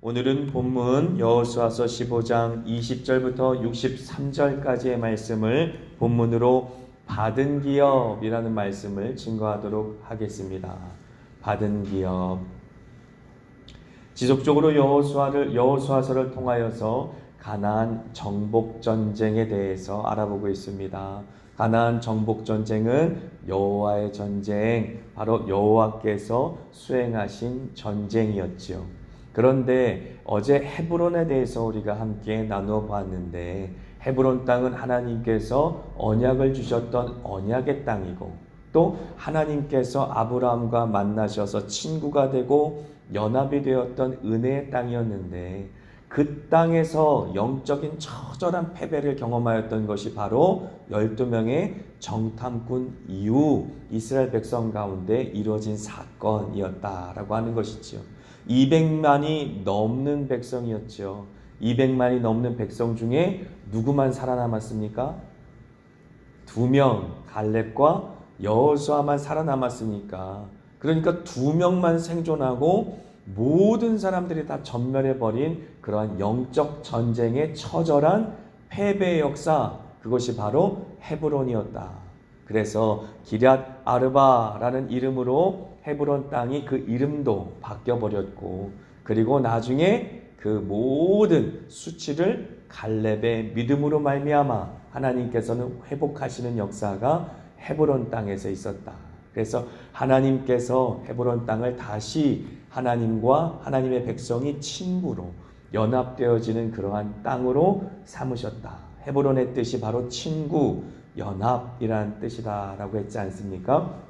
오늘은 본문 여호수아서 15장 20절부터 63절까지의 말씀을 본문으로 받은 기업이라는 말씀을 증거하도록 하겠습니다. 받은 기업. 지속적으로 여호수아서를 통하여서 가나안 정복 전쟁에 대해서 알아보고 있습니다. 가나안 정복 전쟁은 여호와의 전쟁, 바로 여호와께서 수행하신 전쟁이었지요. 그런데 어제 헤브론에 대해서 우리가 함께 나누어 봤는데, 헤브론 땅은 하나님께서 언약을 주셨던 언약의 땅이고, 또 하나님께서 아브라함과 만나셔서 친구가 되고 연합이 되었던 은혜의 땅이었는데, 그 땅에서 영적인 처절한 패배를 경험하였던 것이 바로 12명의 정탐꾼 이후 이스라엘 백성 가운데 이루어진 사건이었다라고 하는 것이지요. 200만이 넘는 백성이었죠. 200만이 넘는 백성 중에 누구만 살아남았습니까? 2명, 갈렙과 여호수아만 살아남았으니까, 그러니까 2명만 생존하고 모든 사람들이 다 전멸해버린 그러한 영적 전쟁의 처절한 패배의 역사, 그것이 바로 헤브론이었다. 그래서 기럇 아르바라는 이름으로 헤브론 땅이 그 이름도 바뀌어버렸고, 그리고 나중에 그 모든 수치를 갈렙의 믿음으로 말미암아 하나님께서는 회복하시는 역사가 헤브론 땅에서 있었다. 그래서 하나님께서 헤브론 땅을 다시 하나님과 하나님의 백성이 친구로 연합되어지는 그러한 땅으로 삼으셨다. 헤브론의 뜻이 바로 친구, 연합이라는 뜻이다라고 했지 않습니까?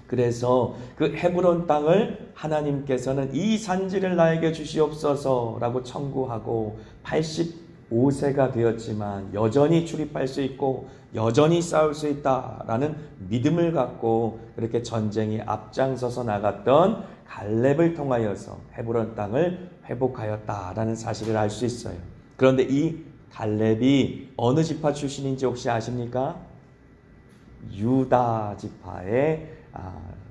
그래서 그 헤브론 땅을 하나님께서는 이 산지를 나에게 주시옵소서라고 청구하고, 85세가 되었지만 여전히 출입할 수 있고 여전히 싸울 수 있다라는 믿음을 갖고 그렇게 전쟁에 앞장서서 나갔던 갈렙을 통하여서 헤브론 땅을 회복하였다라는 사실을 알 수 있어요. 그런데 이 갈렙이 어느 지파 출신인지 혹시 아십니까? 유다 지파에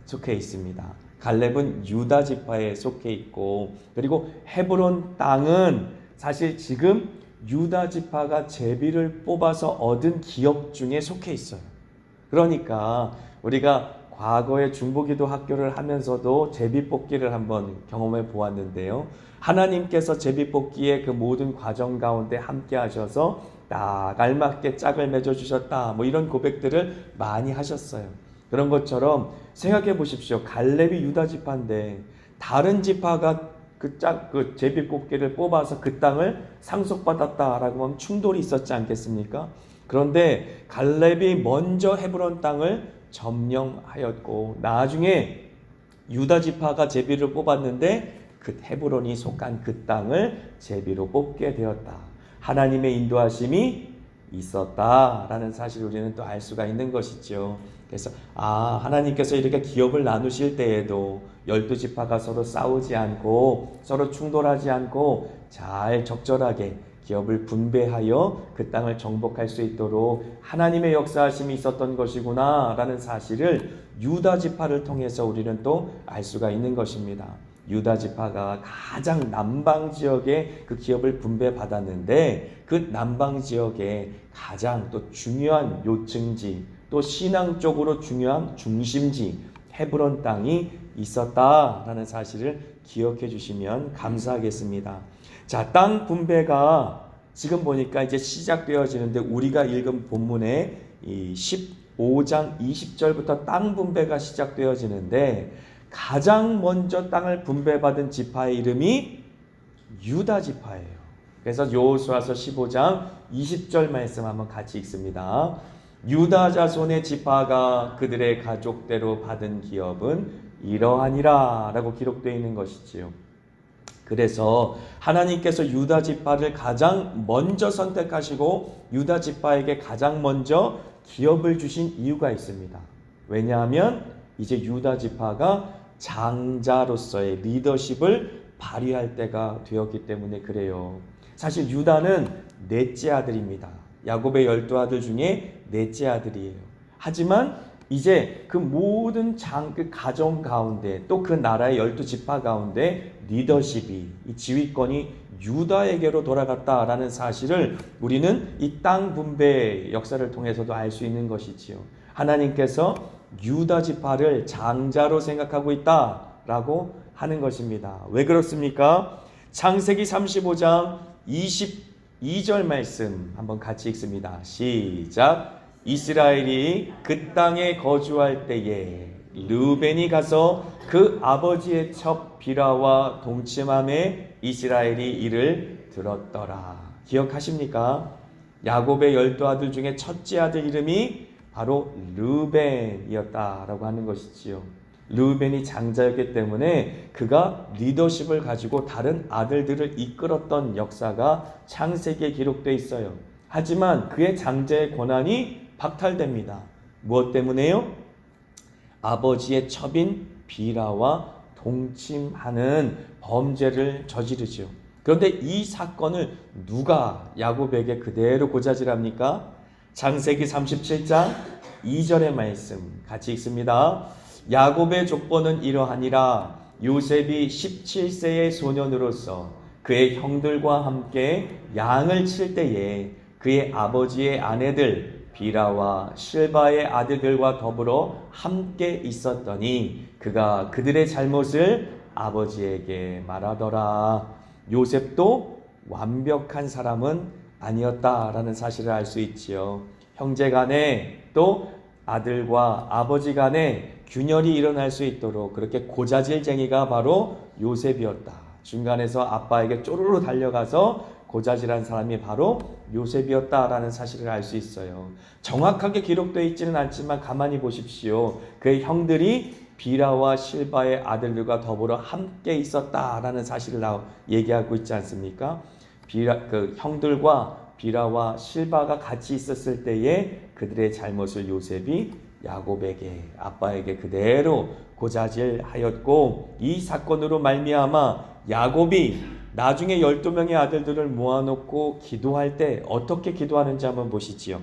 속해 있습니다. 갈렙은 유다 지파에 속해 있고, 그리고 헤브론 땅은 사실 지금 유다 지파가 제비를 뽑아서 얻은 기업 중에 속해 있어요. 그러니까 우리가 과거에 중보기도 학교를 하면서도 제비 뽑기를 한번 경험해 보았는데요. 하나님께서 제비 뽑기의 그 모든 과정 가운데 함께 하셔서 딱 알맞게 짝을 맺어주셨다, 뭐 이런 고백들을 많이 하셨어요. 그런 것처럼 생각해 보십시오. 갈렙이 유다 지파인데 다른 지파가 그 제비 뽑기를 뽑아서 그 땅을 상속받았다라고 하면 충돌이 있었지 않겠습니까? 그런데 갈렙이 먼저 헤브론 땅을 점령하였고, 나중에 유다 지파가 제비를 뽑았는데 그 헤브론이 속한 그 땅을 제비로 뽑게 되었다. 하나님의 인도하심이 있었다라는 사실을 우리는 또 알 수가 있는 것이죠. 그래서 하나님께서 이렇게 기업을 나누실 때에도 12지파가 서로 싸우지 않고 서로 충돌하지 않고 잘 적절하게 기업을 분배하여 그 땅을 정복할 수 있도록 하나님의 역사하심이 있었던 것이구나 라는 사실을 유다 지파를 통해서 우리는 또 알 수가 있는 것입니다. 유다 지파가 가장 남방 지역에 그 기업을 분배받았는데, 그 남방 지역에 가장 또 중요한 요층지, 또 신앙적으로 중요한 중심지 헤브론 땅이 있었다라는 사실을 기억해 주시면 감사하겠습니다. 자, 땅 분배가 지금 보니까 이제 시작되어지는데, 우리가 읽은 본문의 이 15장 20절부터 땅 분배가 시작되어지는데, 가장 먼저 땅을 분배받은 지파의 이름이 유다 지파예요. 그래서 여호수아서 15장 20절 말씀 한번 같이 읽습니다. 유다 자손의 지파가 그들의 가족대로 받은 기업은 이러하니라 라고 기록되어 있는 것이지요. 그래서 하나님께서 유다 지파를 가장 먼저 선택하시고 유다 지파에게 가장 먼저 기업을 주신 이유가 있습니다. 왜냐하면 이제 유다 지파가 장자로서의 리더십을 발휘할 때가 되었기 때문에 그래요. 사실 유다는 넷째 아들입니다. 야곱의 12아들 중에 넷째 아들이에요. 하지만 이제 그 모든 그 가정 가운데 또 그 나라의 12지파 가운데 리더십이, 이 지휘권이 유다에게로 돌아갔다라는 사실을 우리는 이 땅 분배 역사를 통해서도 알 수 있는 것이지요. 하나님께서 유다 지파를 장자로 생각하고 있다라고 하는 것입니다. 왜 그렇습니까? 창세기 35장 22절 말씀 한번 같이 읽습니다. 시작. 이스라엘이 그 땅에 거주할 때에 르우벤이 가서 그 아버지의 첩 비라와 동침함에 이스라엘이 이를 들었더라. 기억하십니까? 야곱의 12아들 중에 첫째 아들 이름이 바로 르우벤이었다라고 하는 것이지요. 르우벤이 장자였기 때문에 그가 리더십을 가지고 다른 아들들을 이끌었던 역사가 창세기에 기록되어 있어요. 하지만 그의 장자의 권한이 박탈됩니다. 무엇 때문에요? 아버지의 첩인 비라와 동침하는 범죄를 저지르죠. 그런데 이 사건을 누가 야곱에게 그대로 고자질합니까? 창세기 37장 2절의 말씀 같이 읽습니다. 야곱의 족보는 이러하니라. 요셉이 17세의 소년으로서 그의 형들과 함께 양을 칠 때에 그의 아버지의 아내들 비라와 실바의 아들들과 더불어 함께 있었더니 그가 그들의 잘못을 아버지에게 말하더라. 요셉도 완벽한 사람은 아니었다라는 사실을 알 수 있지요. 형제 간에 또 아들과 아버지 간에 균열이 일어날 수 있도록 그렇게 고자질쟁이가 바로 요셉이었다. 중간에서 아빠에게 쪼르르 달려가서 고자질한 사람이 바로 요셉이었다라는 사실을 알 수 있어요. 정확하게 기록되어 있지는 않지만 가만히 보십시오. 그의 형들이 비라와 실바의 아들들과 더불어 함께 있었다라는 사실을 얘기하고 있지 않습니까? 그 형들과 비라와 실바가 같이 있었을 때에 그들의 잘못을 요셉이 야곱에게, 아빠에게 그대로 고자질하였고, 이 사건으로 말미암아 야곱이 나중에 12명의 아들들을 모아놓고 기도할 때 어떻게 기도하는지 한번 보시지요.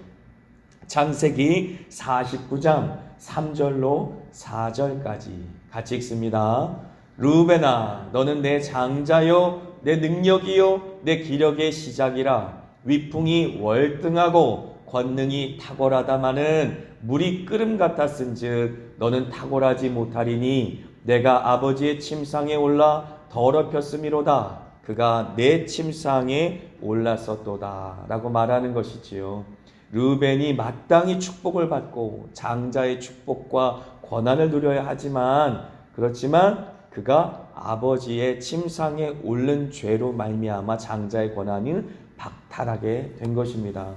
창세기 49장 3절로 4절까지 같이 읽습니다. 르우벤아, 너는 내 장자요, 내 능력이요, 내 기력의 시작이라. 위풍이 월등하고 권능이 탁월하다마는 물이 끓음 같았은즉 너는 탁월하지 못하리니 내가 아버지의 침상에 올라 더럽혔음이로다. 그가 내 침상에 올랐었도다 라고 말하는 것이지요. 르우벤이 마땅히 축복을 받고 장자의 축복과 권한을 누려야 하지만, 그렇지만 그가 아버지의 침상에 오른 죄로 말미암아 장자의 권한을 박탈하게 된 것입니다.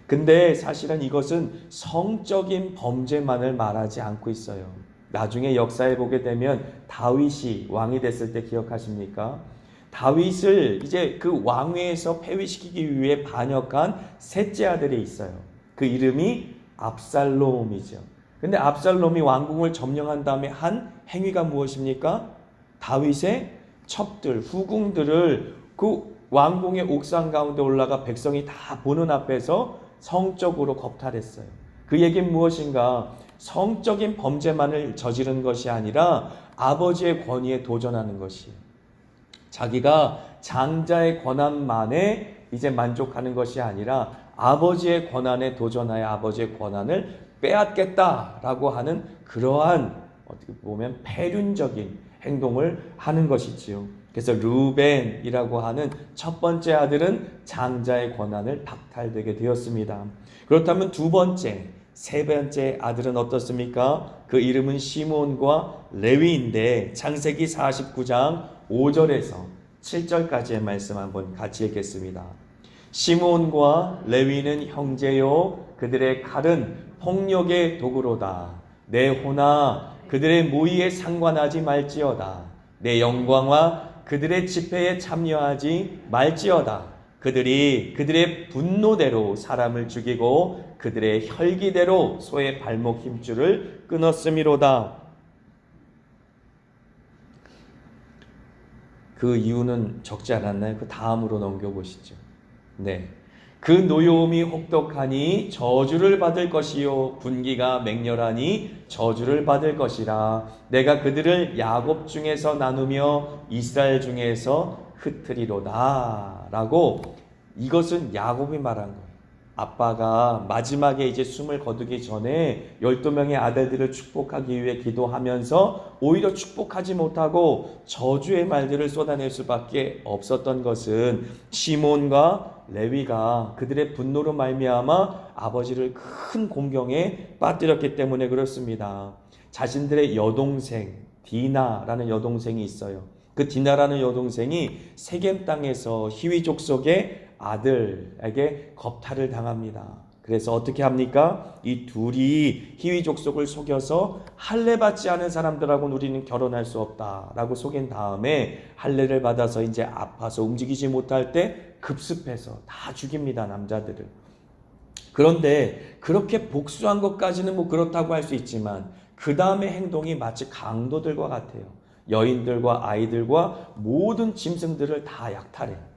근데 사실은 이것은 성적인 범죄만을 말하지 않고 있어요. 나중에 역사에 보게 되면 다윗이 왕이 됐을 때 기억하십니까? 다윗을 이제 그 왕위에서 폐위시키기 위해 반역한 셋째 아들이 있어요. 그 이름이 압살롬이죠. 근데 압살롬이 왕궁을 점령한 다음에 한 행위가 무엇입니까? 다윗의 첩들, 후궁들을 그 왕궁의 옥상 가운데 올라가 백성이 다 보는 앞에서 성적으로 겁탈했어요. 그 얘기는 무엇인가? 성적인 범죄만을 저지른 것이 아니라 아버지의 권위에 도전하는 것이에요. 자기가 장자의 권한만에 이제 만족하는 것이 아니라 아버지의 권한에 도전하여 아버지의 권한을 빼앗겠다라고 하는 그러한 어떻게 보면 패륜적인 행동을 하는 것이지요. 그래서 르우벤이라고 하는 첫 번째 아들은 장자의 권한을 박탈되게 되었습니다. 그렇다면 두 번째, 세 번째 아들은 어떻습니까? 그 이름은 시므온과 레위인데 창세기 49장 5절에서 7절까지의 말씀 한번 같이 읽겠습니다. 시므온과 레위는 형제요, 그들의 칼은 폭력의 도구로다. 내 호나 그들의 모의에 상관하지 말지어다. 내 영광과 그들의 집회에 참여하지 말지어다. 그들이 그들의 분노대로 사람을 죽이고 그들의 혈기대로 소의 발목 힘줄을 끊었음이로다. 그 이유는 적지 않았나요? 그 다음으로 넘겨보시죠. 네. 그 노여움이 혹독하니 저주를 받을 것이요 분기가 맹렬하니 저주를 받을 것이라. 내가 그들을 야곱 중에서 나누며 이스라엘 중에서 흩트리로다. 라고, 이것은 야곱이 말한 거예요. 아빠가 마지막에 이제 숨을 거두기 전에 12명의 아들들을 축복하기 위해 기도하면서 오히려 축복하지 못하고 저주의 말들을 쏟아낼 수밖에 없었던 것은 시몬과 레위가 그들의 분노로 말미암아 아버지를 큰 공경에 빠뜨렸기 때문에 그렇습니다. 자신들의 여동생 디나라는 여동생이 있어요. 그 디나라는 여동생이 세겜 땅에서 히위 족속의 아들에게 겁탈을 당합니다. 그래서 어떻게 합니까? 이 둘이 히위 족속을 속여서 할례 받지 않은 사람들하고는 우리는 결혼할 수 없다라고 속인 다음에 할례를 받아서 이제 아파서 움직이지 못할 때 급습해서 다 죽입니다, 남자들을. 그런데 그렇게 복수한 것까지는 뭐 그렇다고 할 수 있지만 그 다음의 행동이 마치 강도들과 같아요. 여인들과 아이들과 모든 짐승들을 다 약탈해요.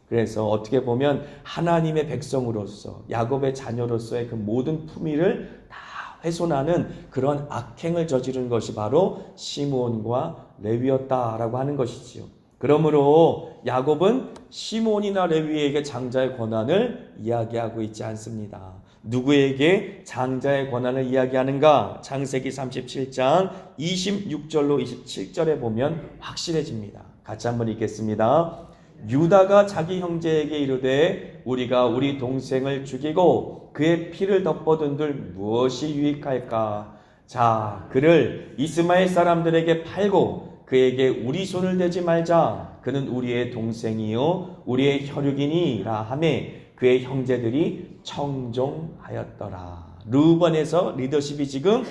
그래서 어떻게 보면 하나님의 백성으로서 야곱의 자녀로서의 그 모든 품위를 다 훼손하는 그런 악행을 저지른 것이 바로 시므온과 레위였다라고 하는 것이지요. 그러므로 야곱은 시므온이나 레위에게 장자의 권한을 이야기하고 있지 않습니다. 누구에게 장자의 권한을 이야기하는가? 창세기 37장 26절로 27절에 보면 확실해집니다. 같이 한번 읽겠습니다. 유다가 자기 형제에게 이르되 우리가 우리 동생을 죽이고 그의 피를 덮어둔들 무엇이 유익할까? 자, 그를 이스마엘 사람들에게 팔고 그에게 우리 손을 대지 말자. 그는 우리의 동생이요 우리의 혈육이니라 하매 그의 형제들이 청종하였더라. 르우번에서 리더십이 지금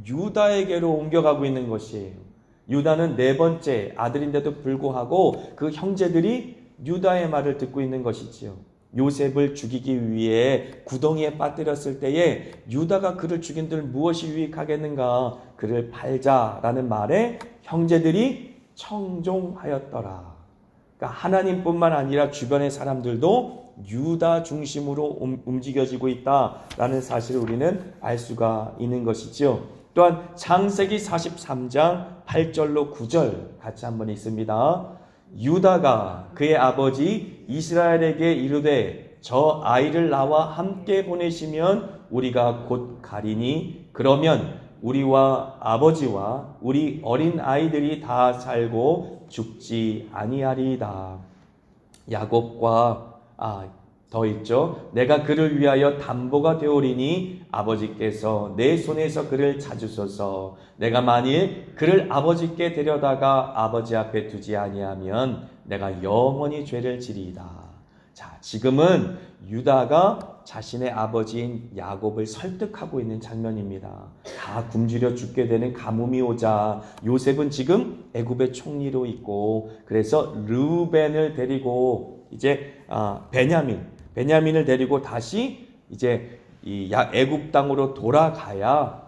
유다에게로 옮겨가고 있는 것이에요. 유다는 네 번째 아들인데도 불구하고 그 형제들이 유다의 말을 듣고 있는 것이지요. 요셉을 죽이기 위해 구덩이에 빠뜨렸을 때에 유다가 그를 죽인들 무엇이 유익하겠는가? 그를 팔자라는 말에 형제들이 청종하였더라. 그러니까 하나님뿐만 아니라 주변의 사람들도 유다 중심으로 움직여지고 있다라는 사실을 우리는 알 수가 있는 것이죠. 또한 창세기 43장 8절로 9절 같이 한번 읽습니다. 유다가 그의 아버지 이스라엘에게 이르되 저 아이를 나와 함께 보내시면 우리가 곧 가리니 그러면 우리와 아버지와 우리 어린 아이들이 다 살고 죽지 아니하리이다. 야곱과 더 있죠. 내가 그를 위하여 담보가 되오리니 아버지께서 내 손에서 그를 찾으소서. 내가 만일 그를 아버지께 데려다가 아버지 앞에 두지 아니하면 내가 영원히 죄를 지리이다. 자, 지금은 유다가 자신의 아버지인 야곱을 설득하고 있는 장면입니다. 다 굶주려 죽게 되는 가뭄이 오자 요셉은 지금 애굽의 총리로 있고, 그래서 르우벤을 데리고 이제 베냐민을 데리고 다시 이제 이 애굽 땅으로 돌아가야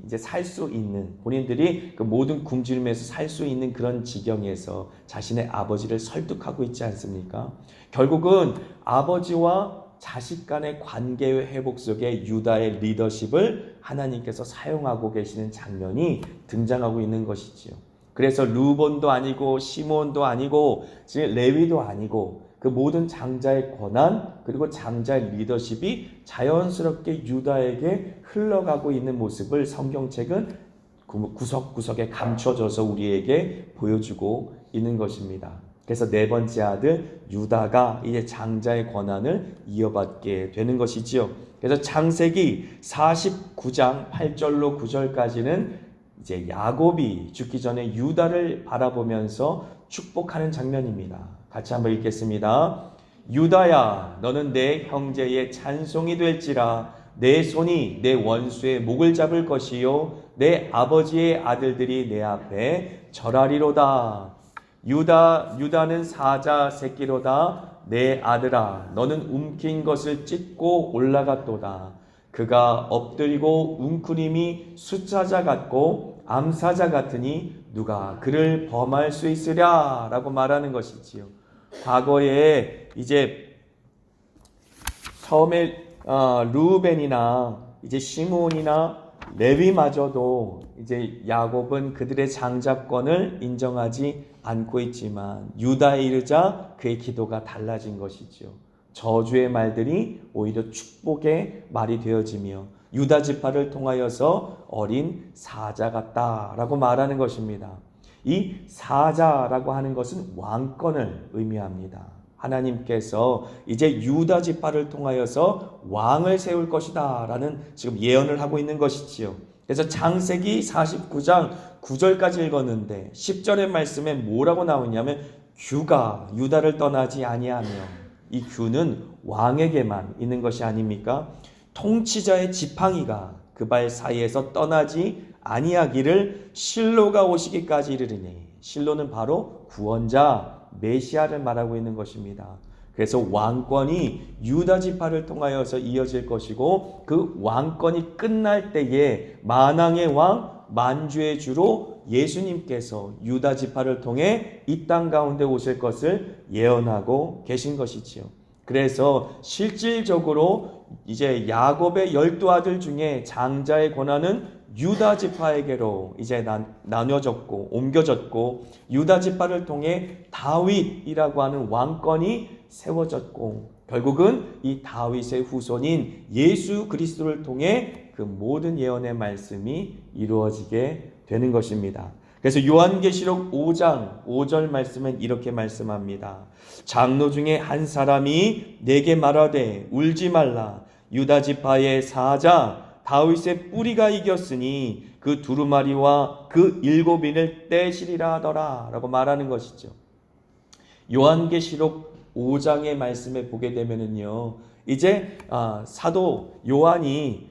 이제 살 수 있는, 본인들이 그 모든 굶주림에서 살 수 있는 그런 지경에서 자신의 아버지를 설득하고 있지 않습니까? 결국은 아버지와 자식 간의 관계의 회복 속에 유다의 리더십을 하나님께서 사용하고 계시는 장면이 등장하고 있는 것이지요. 그래서 루본도 아니고 시몬도 아니고 레위도 아니고 그 모든 장자의 권한 그리고 장자의 리더십이 자연스럽게 유다에게 흘러가고 있는 모습을 성경책은 구석구석에 감춰져서 우리에게 보여주고 있는 것입니다. 그래서 네 번째 아들 유다가 이제 장자의 권한을 이어받게 되는 것이지요. 그래서 창세기 49장 8절로 9절까지는 이제 야곱이 죽기 전에 유다를 바라보면서 축복하는 장면입니다. 같이 한번 읽겠습니다. 유다야, 너는 내 형제의 찬송이 될지라. 내 손이 내 원수의 목을 잡을 것이요 내 아버지의 아들들이 내 앞에 절하리로다. 유다는 사자 새끼로다. 내 아들아, 너는 움킨 것을 찢고 올라갔도다. 그가 엎드리고 웅크림이 숫사자 같고 암사자 같으니 누가 그를 범할 수 있으랴 라고 말하는 것이지요. 과거에 이제 처음에 루벤이나 이제 시므온이나 레위마저도 이제 야곱은 그들의 장자권을 인정하지 않고 있지만 유다에 이르자 그의 기도가 달라진 것이죠. 저주의 말들이 오히려 축복의 말이 되어지며 유다 지파를 통하여서 어린 사자 같다라고 말하는 것입니다. 이 사자라고 하는 것은 왕권을 의미합니다. 하나님께서 이제 유다 지파를 통하여서 왕을 세울 것이다 라는 지금 예언을 하고 있는 것이지요. 그래서 창세기 49장 9절까지 읽었는데 10절의 말씀에 뭐라고 나오냐면 규가 유다를 떠나지 아니하며, 이 규는 왕에게만 있는 것이 아닙니까? 통치자의 지팡이가 그 발 사이에서 떠나지 아니하기를 실로가 오시기까지 이르리니, 실로는 바로 구원자 메시아를 말하고 있는 것입니다. 그래서 왕권이 유다 지파를 통하여서 이어질 것이고 그 왕권이 끝날 때에 만왕의 왕 만주의 주로 예수님께서 유다 지파를 통해 이 땅 가운데 오실 것을 예언하고 계신 것이지요. 그래서 실질적으로 이제 야곱의 12아들 중에 장자의 권한은 유다 지파에게로 이제 나눠졌고 옮겨졌고, 유다 지파를 통해 다윗이라고 하는 왕권이 세워졌고, 결국은 이 다윗의 후손인 예수 그리스도를 통해 그 모든 예언의 말씀이 이루어지게 되는 것입니다. 그래서 요한계시록 5장 5절 말씀은 이렇게 말씀합니다. 장로 중에 한 사람이 내게 말하되 울지 말라. 유다 지파의 사자 다윗의 뿌리가 이겼으니 그 두루마리와 그 7인을 떼시리라 하더라 라고 말하는 것이죠. 요한계시록 5장의 말씀에 보게 되면은요, 이제 사도 요한이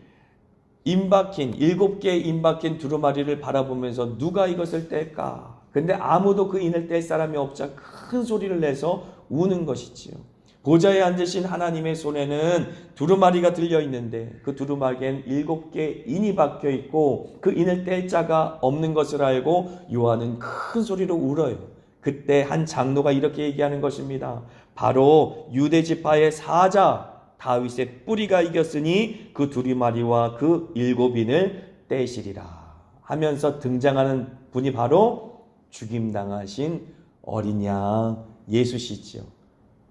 임박힌 7개의 임박힌 두루마리를 바라보면서 누가 이것을 뗄까? 근데 아무도 그 인을 뗄 사람이 없자 큰 소리를 내서 우는 것이지요. 보좌에 앉으신 하나님의 손에는 두루마리가 들려 있는데 그 두루마리에는 7개의 인이 박혀 있고 그 인을 뗄 자가 없는 것을 알고 요한은 큰 소리로 울어요. 그때 한 장로가 이렇게 얘기하는 것입니다. 바로 유대 지파의 사자 다윗의 뿌리가 이겼으니 그 두루마리와 그 7인을 떼시리라 하면서 등장하는 분이 바로 죽임당하신 어린 양 예수시지요.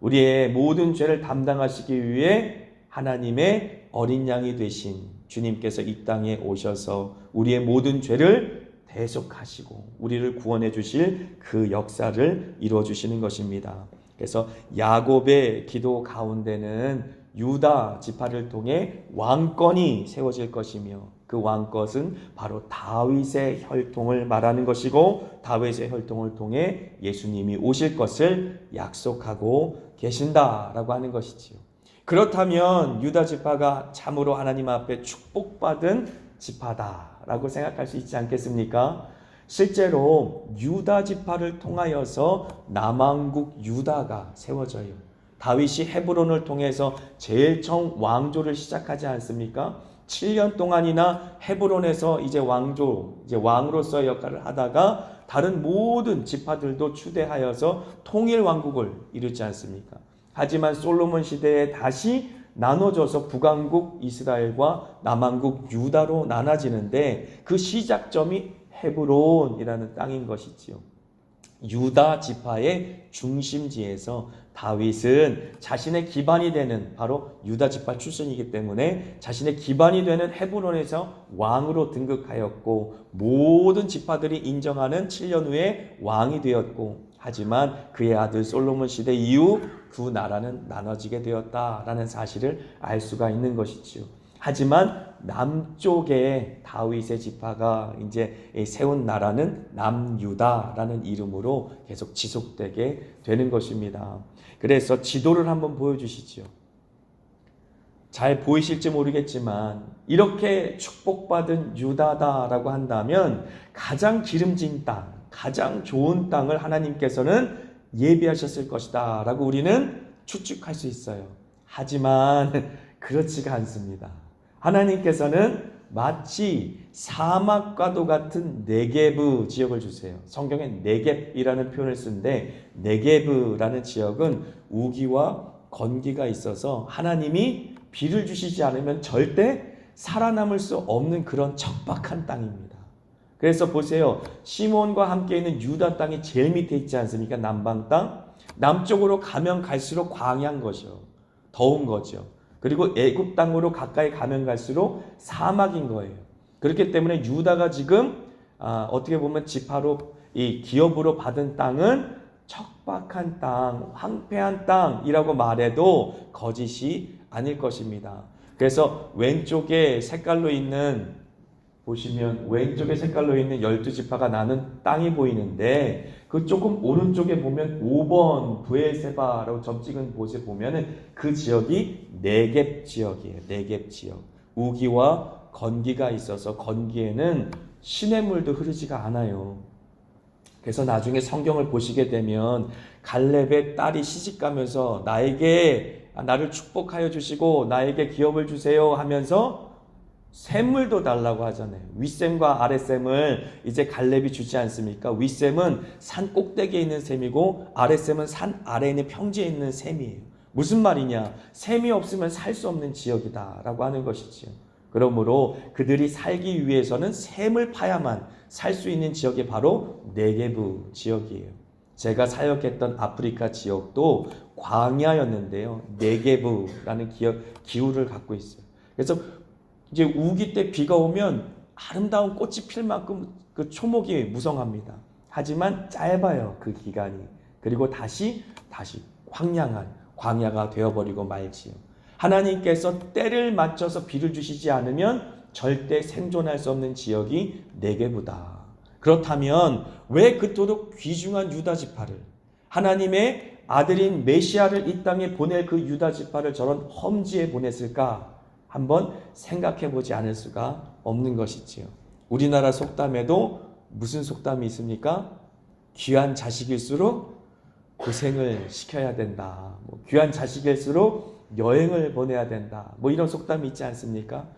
우리의 모든 죄를 담당하시기 위해 하나님의 어린 양이 되신 주님께서 이 땅에 오셔서 우리의 모든 죄를 대속하시고 우리를 구원해 주실 그 역사를 이루어 주시는 것입니다. 그래서 야곱의 기도 가운데는 유다 지파를 통해 왕권이 세워질 것이며 그 왕권은 바로 다윗의 혈통을 말하는 것이고 다윗의 혈통을 통해 예수님이 오실 것을 약속하고 계신다라고 하는 것이지요. 그렇다면 유다 지파가 참으로 하나님 앞에 축복받은 지파다라고 생각할 수 있지 않겠습니까? 실제로 유다 지파를 통하여서 남왕국 유다가 세워져요. 다윗이 헤브론을 통해서 제일 처음 왕조를 시작하지 않습니까? 7년 동안이나 헤브론에서 이제 왕으로서의 역할을 하다가 다른 모든 지파들도 추대하여서 통일 왕국을 이루지 않습니까? 하지만 솔로몬 시대에 다시 나눠져서 북왕국 이스라엘과 남왕국 유다로 나눠지는데 그 시작점이 헤브론이라는 땅인 것이지요. 유다 지파의 중심지에서 다윗은 자신의 기반이 되는 바로 유다 지파 출신이기 때문에 자신의 기반이 되는 헤브론에서 왕으로 등극하였고 모든 지파들이 인정하는 7년 후에 왕이 되었고, 하지만 그의 아들 솔로몬 시대 이후 그 나라는 나눠지게 되었다라는 사실을 알 수가 있는 것이지요. 하지만 남쪽에 다윗의 지파가 이제 세운 나라는 남유다라는 이름으로 계속 지속되게 되는 것입니다. 그래서 지도를 한번 보여주시죠. 잘 보이실지 모르겠지만 이렇게 축복받은 유다다라고 한다면 가장 기름진 땅, 가장 좋은 땅을 하나님께서는 예비하셨을 것이다 라고 우리는 추측할 수 있어요. 하지만 그렇지가 않습니다. 하나님께서는 마치 사막과도 같은 네게브 지역을 주세요. 성경에 네겝이라는 표현을 쓰는데 네게브라는 지역은 우기와 건기가 있어서 하나님이 비를 주시지 않으면 절대 살아남을 수 없는 그런 척박한 땅입니다. 그래서 보세요. 시몬과 함께 있는 유다 땅이 제일 밑에 있지 않습니까? 남방 땅. 남쪽으로 가면 갈수록 광야인 거죠. 더운 거죠. 그리고 애굽 땅으로 가까이 가면 갈수록 사막인 거예요. 그렇기 때문에 유다가 지금 어떻게 보면 지파로 이 기업으로 받은 땅은 척박한 땅, 황폐한 땅이라고 말해도 거짓이 아닐 것입니다. 그래서 왼쪽에 색깔로 있는 보시면 왼쪽에 색깔로 있는 12지파가 나는 땅이 보이는데 그 조금 오른쪽에 보면 5번 브엘세바라고 점 찍은 곳에 보면은 그 지역이 네겝 지역이에요. 네겝 지역. 우기와 건기가 있어서 건기에는 시냇물도 흐르지가 않아요. 그래서 나중에 성경을 보시게 되면 갈렙의 딸이 시집가면서 나를 축복하여 주시고 나에게 기업을 주세요 하면서 샘물도 달라고 하잖아요. 윗샘과 아랫샘을 이제 갈렙이 주지 않습니까? 윗샘은 산 꼭대기에 있는 샘이고 아랫샘은 산 아래에 있는 평지에 있는 샘이에요. 무슨 말이냐? 샘이 없으면 살 수 없는 지역이다 라고 하는 것이지요. 그러므로 그들이 살기 위해서는 샘을 파야만 살 수 있는 지역이 바로 네게브 지역이에요. 제가 사역했던 아프리카 지역도 광야였는데요. 네게브라는 기후를 갖고 있어요. 그래서 이제 우기 때 비가 오면 아름다운 꽃이 필 만큼 그 초목이 무성합니다. 하지만 짧아요, 그 기간이. 그리고 다시 광야가 되어버리고 말지요. 하나님께서 때를 맞춰서 비를 주시지 않으면 절대 생존할 수 없는 지역이 네게브다. 그렇다면 왜 그토록 귀중한 유다 지파를, 하나님의 아들인 메시아를 이 땅에 보낼 그 유다 지파를 저런 험지에 보냈을까? 한번 생각해 보지 않을 수가 없는 것이지요. 우리나라 속담에도 무슨 속담이 있습니까? 귀한 자식일수록 고생을 시켜야 된다. 귀한 자식일수록 여행을 보내야 된다. 이런 속담이 있지 않습니까?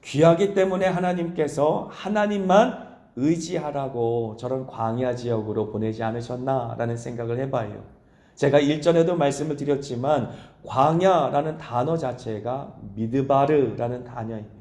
귀하기 때문에 하나님께서 하나님만 의지하라고 저런 광야 지역으로 보내지 않으셨나라는 생각을 해봐요. 제가 일전에도 말씀을 드렸지만 광야라는 단어 자체가 미드바르라는 단어입니다.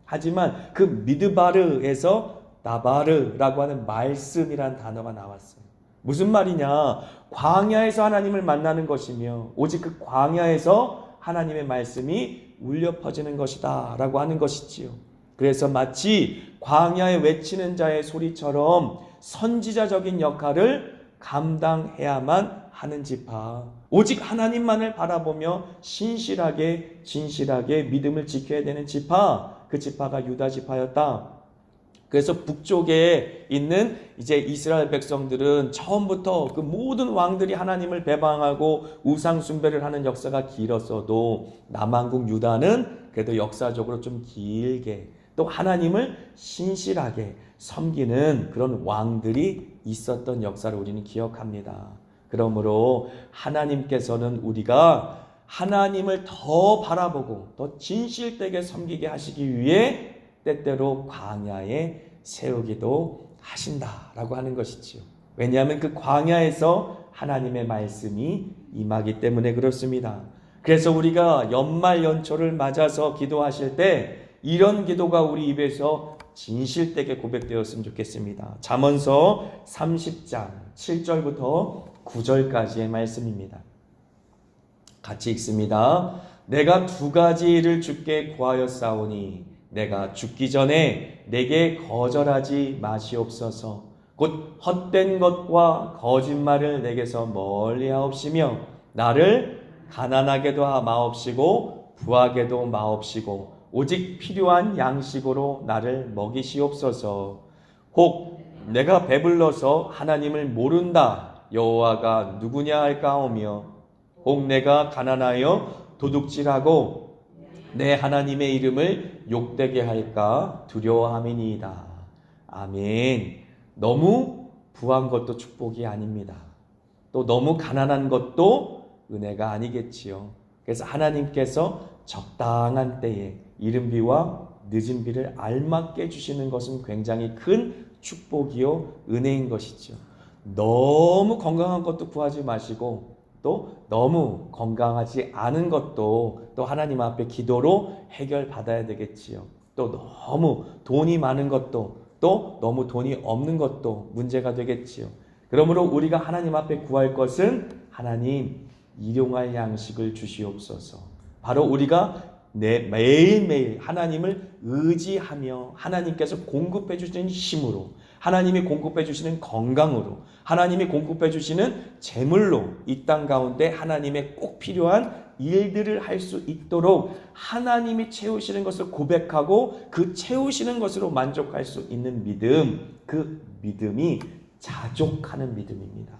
하지만 그 미드바르에서 나바르라고 하는 말씀이라는 단어가 나왔어요. 무슨 말이냐? 광야에서 하나님을 만나는 것이며 오직 그 광야에서 하나님의 말씀이 울려 퍼지는 것이다 라고 하는 것이지요. 그래서 마치 광야에 외치는 자의 소리처럼 선지자적인 역할을 감당해야만 하는 지파, 오직 하나님만을 바라보며 신실하게 진실하게 믿음을 지켜야 되는 지파, 그 지파가 유다 지파였다. 그래서 북쪽에 있는 이제 이스라엘 백성들은 처음부터 그 모든 왕들이 하나님을 배방하고 우상 숭배를 하는 역사가 길었어도 남한국 유다는 그래도 역사적으로 좀 길게 또 하나님을 신실하게 섬기는 그런 왕들이 있었던 역사를 우리는 기억합니다. 그러므로 하나님께서는 우리가 하나님을 더 바라보고 더 진실되게 섬기게 하시기 위해 때때로 광야에 세우기도 하신다라고 하는 것이지요. 왜냐하면 그 광야에서 하나님의 말씀이 임하기 때문에 그렇습니다. 그래서 우리가 연말 연초를 맞아서 기도하실 때 이런 기도가 우리 입에서 진실되게 고백되었으면 좋겠습니다. 잠언서 30장 7절부터 9절까지의 말씀입니다. 같이 읽습니다. 내가 두 가지를 주께 구하였사오니 내가 죽기 전에 내게 거절하지 마시옵소서. 곧 헛된 것과 거짓말을 내게서 멀리하옵시며 나를 가난하게도 마옵시고 부하게도 마옵시고 오직 필요한 양식으로 나를 먹이시옵소서. 혹 내가 배불러서 하나님을 모른다 여호와가 누구냐 할까오며 혹 내가 가난하여 도둑질하고 내 하나님의 이름을 욕되게 할까 두려워함이니이다. 아멘. 너무 부한 것도 축복이 아닙니다. 또 너무 가난한 것도 은혜가 아니겠지요. 그래서 하나님께서 적당한 때에 이른 비와 늦은 비를 알맞게 주시는 것은 굉장히 큰 축복이요 은혜인 것이죠. 너무 건강한 것도 구하지 마시고 또 너무 건강하지 않은 것도 또 하나님 앞에 기도로 해결받아야 되겠지요. 또 너무 돈이 많은 것도 또 너무 돈이 없는 것도 문제가 되겠지요. 그러므로 우리가 하나님 앞에 구할 것은 하나님 일용할 양식을 주시옵소서. 바로 우리가 매일매일 하나님을 의지하며 하나님께서 공급해 주시는 힘으로, 하나님이 공급해 주시는 건강으로, 하나님이 공급해 주시는 재물로 이 땅 가운데 하나님의 꼭 필요한 일들을 할 수 있도록 하나님이 채우시는 것을 고백하고 그 채우시는 것으로 만족할 수 있는 믿음, 그 믿음이 자족하는 믿음입니다.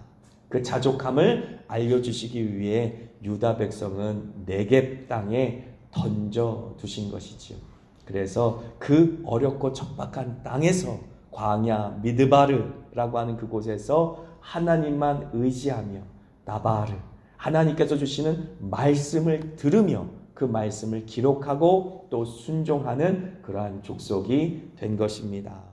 그 자족함을 알려주시기 위해 유다 백성은 네겝 땅에 던져 두신 것이지요. 그래서 그 어렵고 척박한 땅에서 광야 미드바르라고 하는 그곳에서 하나님만 의지하며 나바르 하나님께서 주시는 말씀을 들으며 그 말씀을 기록하고 또 순종하는 그러한 족속이 된 것입니다.